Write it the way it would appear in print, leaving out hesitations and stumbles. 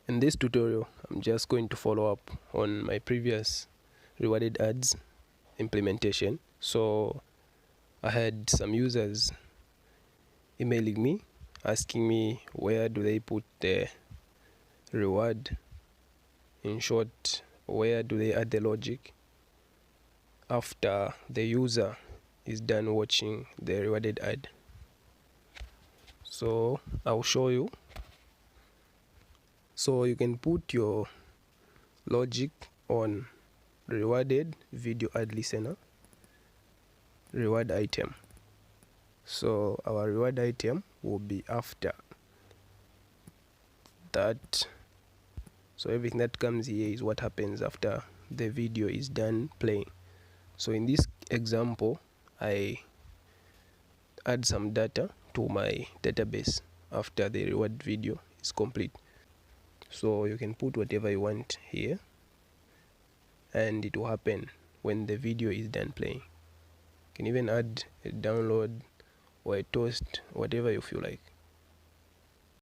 In this tutorial, I'm just going to follow up on my previous rewarded ads implementation. So I had some users emailing me, asking me where do they put the reward. In short, where do they add the logic after the user is done watching the rewarded ad. So I'll show you. So you can put your logic on rewarded video ad listener reward item. So our reward item will be after that. So everything that comes here is what happens after the video is done playing. So in this example, I add some data to my database after the reward video is complete. So you can put whatever you want here and it will happen when the video is done playing. You can even add a download or a toast, whatever you feel like.